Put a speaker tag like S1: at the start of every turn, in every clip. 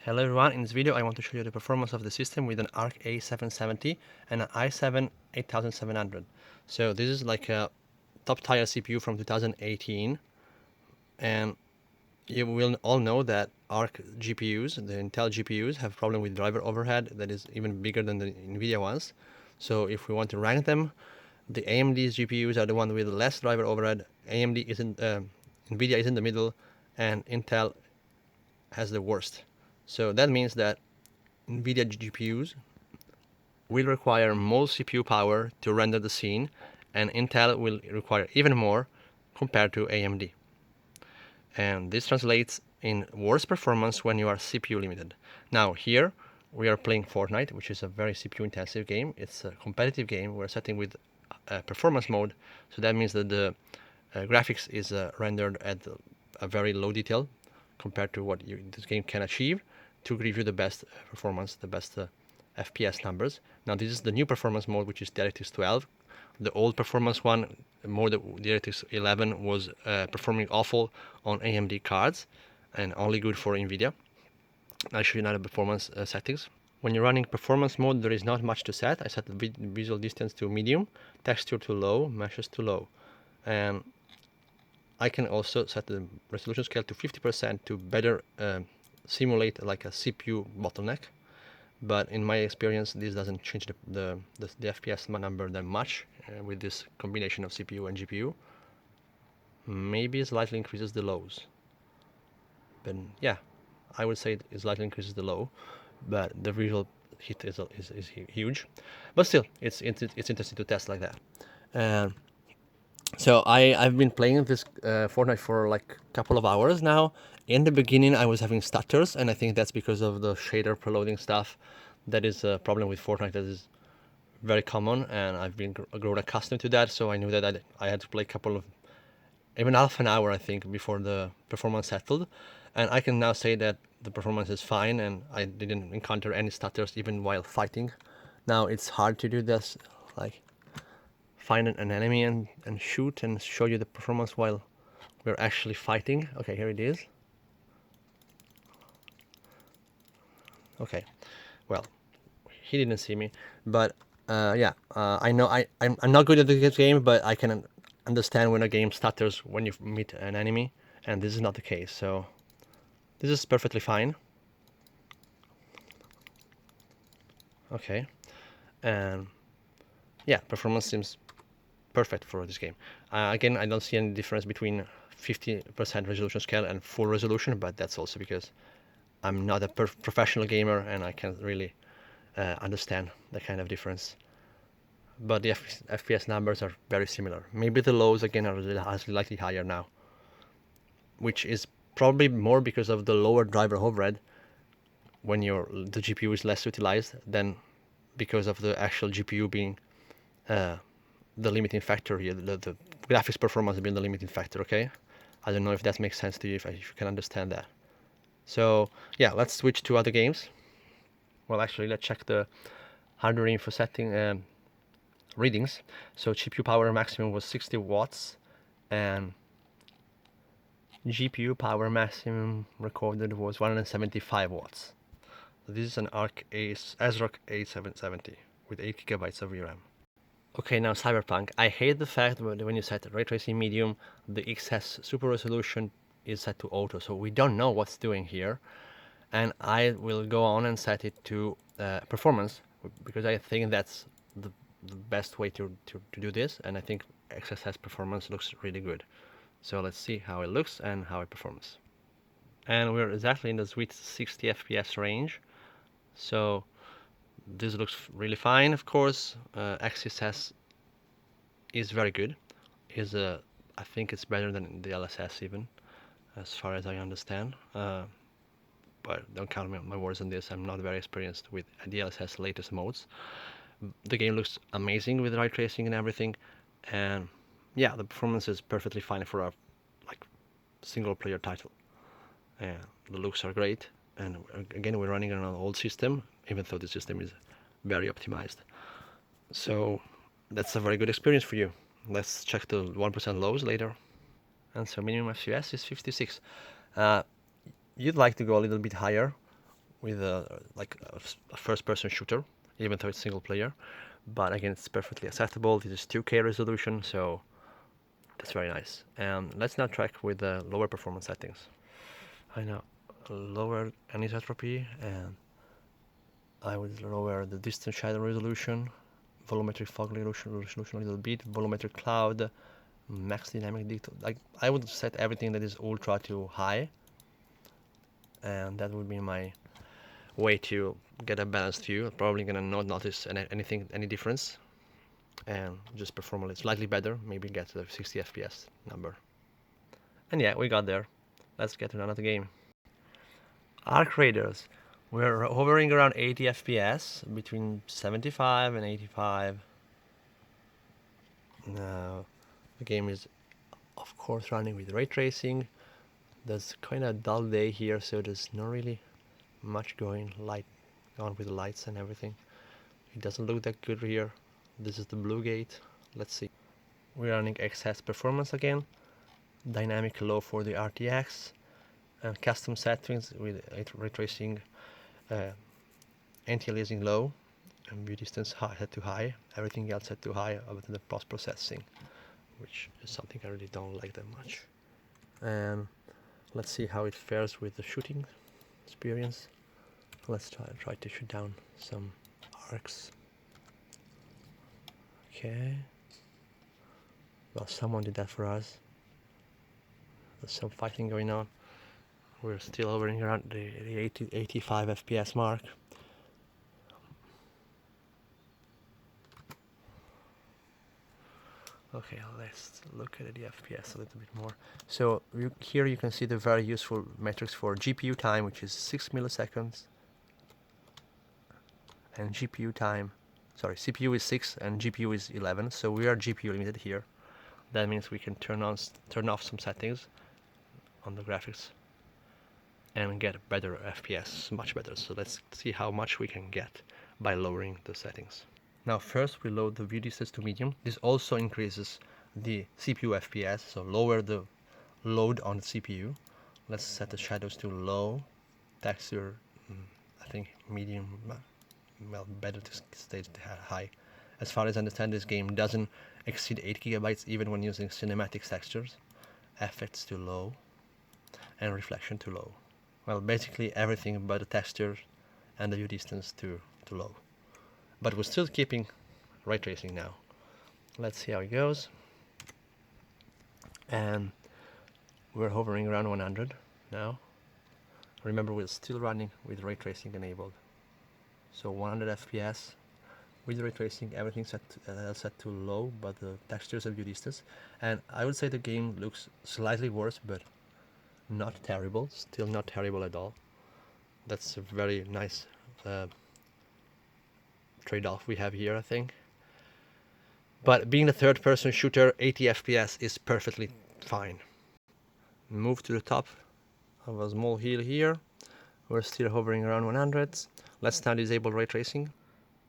S1: Hello everyone, in this video I want to show you the performance of the system with an Arc A770 and an i7 8700. So this is like a top tier CPU from 2018, and you will all know that Arc GPUs, the Intel GPUs, have problem with driver overhead that is even bigger than the NVIDIA ones. So if we want to rank them, the AMD's GPUs are the one with less driver overhead, AMD isn't, NVIDIA is in the middle, and Intel has the worst. So that means that NVIDIA GPUs will require more CPU power to render the scene, and Intel will require even more compared to AMD. And this translates in worse performance when you are CPU limited. Now here we are playing Fortnite, which is a very CPU intensive game. It's a competitive game. We're setting with performance mode, so that means that the graphics is rendered at a very low detail compared to what this game can achieve to give you the best performance, the best FPS numbers. Now this is the new performance mode, which is DirectX 12. The old performance one, more the DirectX 11, was performing awful on AMD cards and only good for NVIDIA. I'll show you now the performance settings. When you're running performance mode, there is not much to set. I set the visual distance to medium, texture to low, meshes to low. And I can also set the resolution scale to 50% to better simulate like a CPU bottleneck. But in my experience, this doesn't change the FPS number that much with this combination of CPU and GPU. Maybe it slightly increases the lows. But yeah, I would say it slightly increases the low, but the visual hit is huge. But still, it's interesting to test like that. So I've been playing this Fortnite for like a couple of hours now. In the beginning, I was having stutters, and I think that's because of the shader preloading stuff. That is a problem with Fortnite that is very common, and I've been grown accustomed to that. So I knew that I had to play a couple of, even half an hour, I think, before the performance settled. And I can now say that the performance is fine, and I didn't encounter any stutters even while fighting. Now it's hard to do this, like find an enemy and shoot and show you the performance while we're actually fighting. Okay, here it is. Okay, well, he didn't see me, but yeah, I know I'm not good at this game, but I can understand when a game stutters when you meet an enemy, and this is not the case, so this is perfectly fine. Okay, and yeah, performance seems perfect for this game. Again, I don't see any difference between 50% resolution scale and full resolution, but that's also because I'm not a professional gamer and I can't really understand that kind of difference. But the FPS numbers are very similar. Maybe the lows again are slightly higher now, which is probably more because of the lower driver overhead when the GPU is less utilized than because of the actual GPU being the limiting factor here, the graphics performance being the limiting factor, okay? I don't know if that makes sense to you, if you can understand that. So yeah, let's switch to other games. Well, actually, let's check the hardware info setting readings. So CPU power maximum was 60 watts, and GPU power maximum recorded was 175 watts. So this is an Arc A770 with 8 GB of VRAM. Okay, now Cyberpunk. I hate the fact that when you set ray tracing medium, the XS super resolution is set to auto, so we don't know what's doing here. And I will go on and set it to performance, because I think that's the best way to do this, and I think XSS performance looks really good. So let's see how it looks and how it performs. And we're exactly in the sweet 60 FPS range, so this looks really fine. Of course, XSS is very good. I think it's better than the LSS even, as far as I understand. But don't count my words on this. I'm not very experienced with DLSS latest modes. The game looks amazing with ray tracing and everything, and yeah, the performance is perfectly fine for a like single player title. And the looks are great, and again, we're running on an old system, even though the system is very optimized. So that's a very good experience for you. Let's check the 1% lows later. And so minimum FPS is 56. You'd like to go a little bit higher with a first-person shooter, even though it's single player. But again, it's perfectly acceptable. This is 2K resolution, so that's very nice. And let's now track with the lower performance settings. I know, lower anisotropy, and I would lower the distance shadow resolution, volumetric fog resolution a little bit, volumetric cloud, max dynamic detail. Like, I would set everything that is ultra to high, and that would be my way to get a balanced view. I'm probably gonna not notice any difference, and just perform a little slightly better, maybe get to the 60 FPS number. And yeah, we got there. Let's get to another game. Arc Raiders. We're hovering around 80 FPS, between 75 and 85. Now, the game is, of course, running with ray tracing. There's kind of a dull day here, so there's not really much going on with the lights and everything. It doesn't look that good here. This is the blue gate. Let's see. We're running excess performance again. Dynamic low for the RTX. And custom settings with ray tracing, anti-aliasing low, and view distance high, set to high. Everything else set to high other than the post-processing, which is something I really don't like that much. And let's see how it fares with the shooting experience. Let's try to shoot down some arcs. Okay. Well, someone did that for us. There's some fighting going on. We're still hovering around the 85 FPS mark. Okay, let's look at the FPS a little bit more. So here you can see the very useful metrics for GPU time, which is 6 milliseconds, and CPU time, sorry, CPU is 6 and GPU is 11, so we are GPU limited here. That means we can turn off some settings on the graphics and get better FPS, much better. So let's see how much we can get by lowering the settings. Now first we load the view distance to medium. This also increases the CPU FPS, so lower the load on the CPU. Let's set the shadows to low, texture, I think medium, well, better to stay high. As far as I understand, this game doesn't exceed 8 GB even when using cinematic textures. Effects to low, and reflection to low. Well, basically everything but the texture and the view distance to low. But we're still keeping ray tracing now. Let's see how it goes. And we're hovering around 100 now. Remember, we're still running with ray tracing enabled. So 100 FPS with ray tracing, everything set to low, but the textures and view distance. And I would say the game looks slightly worse, but not terrible. Still not terrible at all. That's a very nice trade-off we have here, I think. But being a third-person shooter, 80 FPS is perfectly fine. Move to the top of a small hill here. We're still hovering around 100. Let's now disable ray tracing.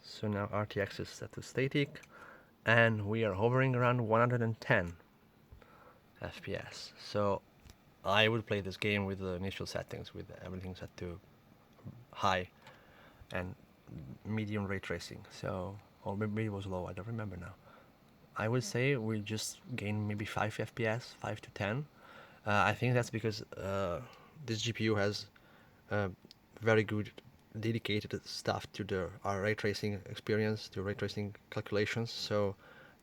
S1: So now RTX is set to static, and we are hovering around 110 FPS. So I would play this game with the initial settings, with everything set to high and medium ray tracing. So, or maybe it was low, I don't remember now. I would say we just gain maybe 5 FPS, 5 to 10. I think that's because this GPU has very good dedicated stuff to our ray tracing experience, to ray tracing calculations. So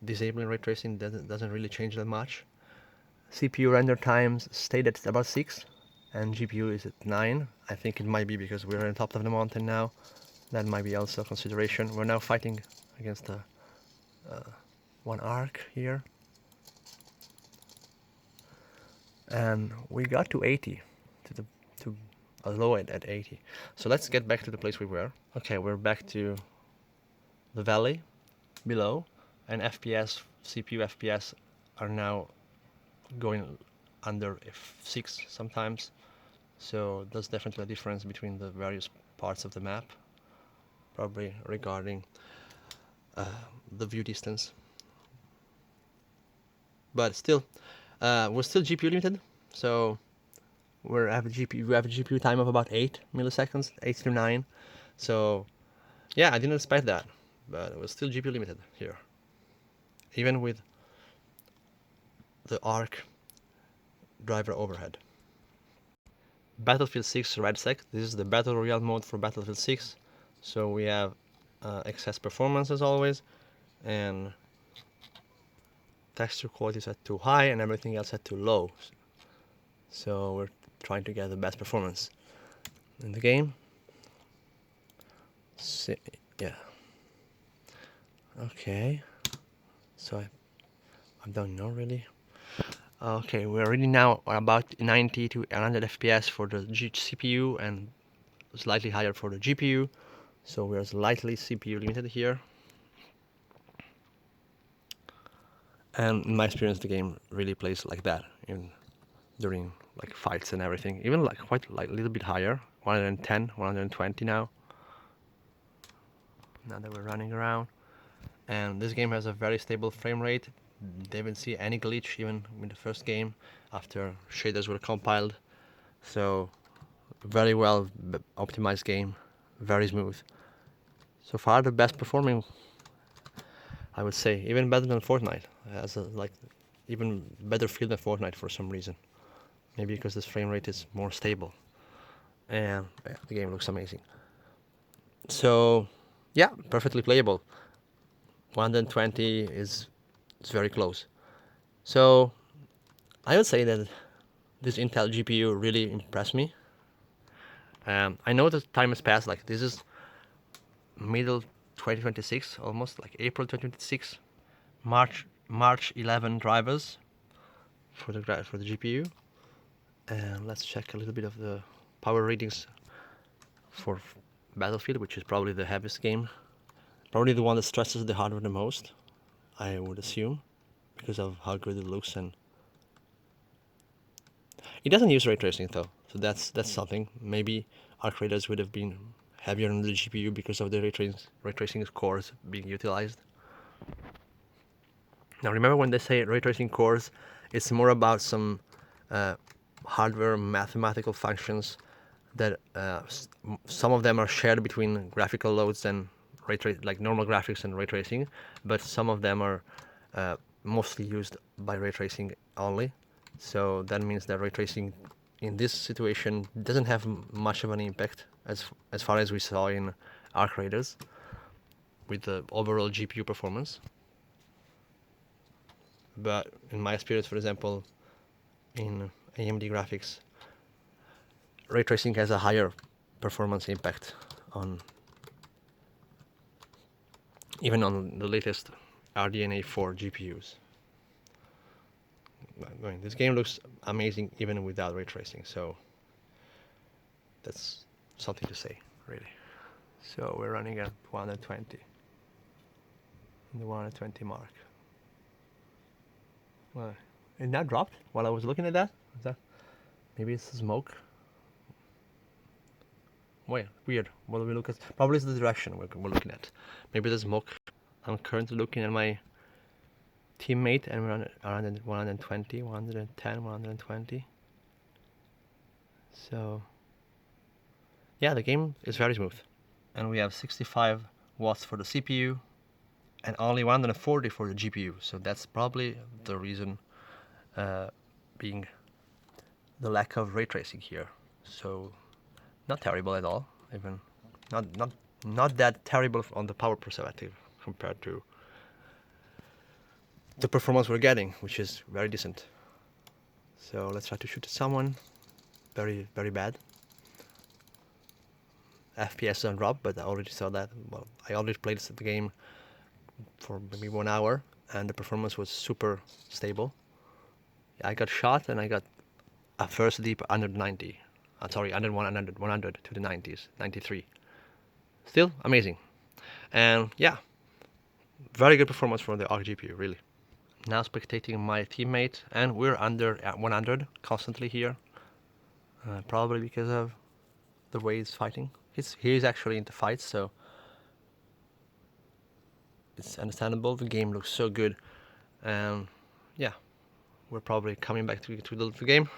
S1: disabling ray tracing doesn't really change that much. CPU render times stayed at about 6, and GPU is at 9. I think it might be because we're on top of the mountain now. That might be also a consideration. We're now fighting against one arc here, and we got to 80, to a low at 80. So let's get back to the place we were. Okay, we're back to the valley below, and FPS, CPU FPS are now going under 6 sometimes. So there's definitely a difference between the various parts of the map, probably regarding the view distance. But still, we're still GPU limited, so we have a GPU time of about 8 milliseconds, 8 to 9. So yeah, I didn't expect that, but it was still GPU limited here, even with the Arc driver overhead. Battlefield 6 Redsec. This is the Battle Royale mode for Battlefield 6. So we have excess performance as always, and texture quality set to high and everything else set to low. So we're trying to get the best performance in the game. Yeah. Okay. So I don't know really. Okay, we're already now about 90 to 100 FPS for the CPU and slightly higher for the GPU. So we're slightly CPU limited here. And in my experience, the game really plays like that during like fights and everything. Even like quite like a little bit higher, 110, 120 now. Now that we're running around, and this game has a very stable frame rate. Didn't see any glitch even in the first game after shaders were compiled. So very well optimized game, very smooth. So far the best performing, I would say, even better than Fortnite. It has a, like even better feel than Fortnite for some reason. Maybe because this frame rate is more stable, and yeah, the game looks amazing. So yeah, perfectly playable. 120 is very close. So I would say that this Intel GPU really impressed me. I know that time has passed. Like this is middle 2026, almost like April 2026, March 11 drivers for the GPU. And let's check a little bit of the power readings for Battlefield, which is probably the heaviest game. Probably the one that stresses the hardware the most, I would assume, because of how good it looks. And it doesn't use ray tracing though, so that's something. Maybe our creators would have been heavier on the GPU because of the ray tracing cores being utilized. Now remember, when they say ray tracing cores, it's more about some hardware mathematical functions that some of them are shared between graphical loads and like normal graphics and ray tracing, but some of them are mostly used by ray tracing only. So that means that ray tracing in this situation doesn't have much of an impact as far as we saw in Arc Raiders with the overall GPU performance. But in my experience, for example, in AMD graphics, ray tracing has a higher performance impact on even on the latest RDNA 4 GPUs. I mean, this game looks amazing even without ray tracing, so that's something to say, really. So we're running at 120, in the 120 mark. Well, it now dropped while I was looking at that. Is that maybe it's the smoke? Wait, weird. What do we look at? Probably it's the direction we're looking at. Maybe the smoke. I'm currently looking at my teammate, and we're around 120, 110, 120. So yeah, the game is very smooth. And we have 65 watts for the CPU and only 140 for the GPU. So that's probably the reason being the lack of ray tracing here. So not terrible at all, even not that terrible on the power perspective compared to the performance we're getting, which is very decent. So let's try to shoot at someone. Very, very bad. FPS don't drop, but I already saw that. Well, I already played the game for maybe 1 hour, and the performance was super stable. I got shot, and I got a first deep under 90. Sorry, under 100 to the 90s, 93. Still amazing. And yeah, very good performance from the Arc GPU, really. Now spectating my teammate, and we're under 100 constantly here. Probably because of the way he's fighting. He's actually into fights, so it's understandable. The game looks so good, and yeah, we're probably coming back to the game.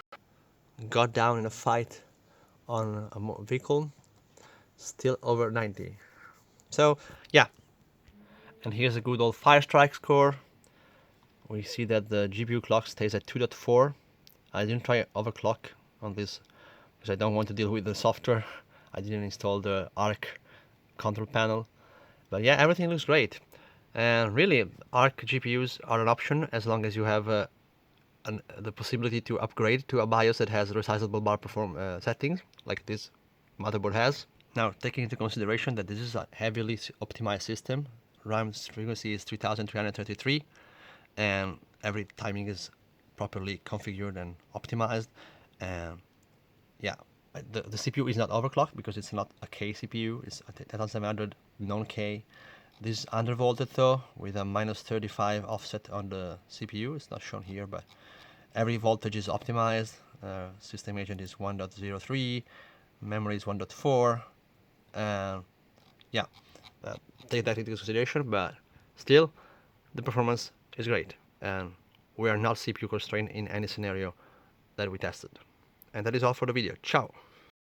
S1: got down in a fight on a vehicle, still over 90. So yeah, and here's a good old fire strike score. We see that the GPU clock stays at 2.4. I didn't try overclock on this because I don't want to deal with the software. I didn't install the Arc control panel. But yeah, everything looks great. And really, Arc GPUs are an option as long as you have the possibility to upgrade to a BIOS that has resizable bar settings, like this motherboard has. Now, taking into consideration that this is a heavily optimized system, RAM frequency is 3333, and every timing is properly configured and optimized. And yeah, the CPU is not overclocked because it's not a K CPU, it's a 10700 non-K. This is undervolted though, with a minus 35 offset on the CPU. It's not shown here, but every voltage is optimized. System agent is 1.03, memory is 1.4. Yeah, take that into consideration, but still, the performance is great, and we are not CPU constrained in any scenario that we tested. And that is all for the video. Ciao!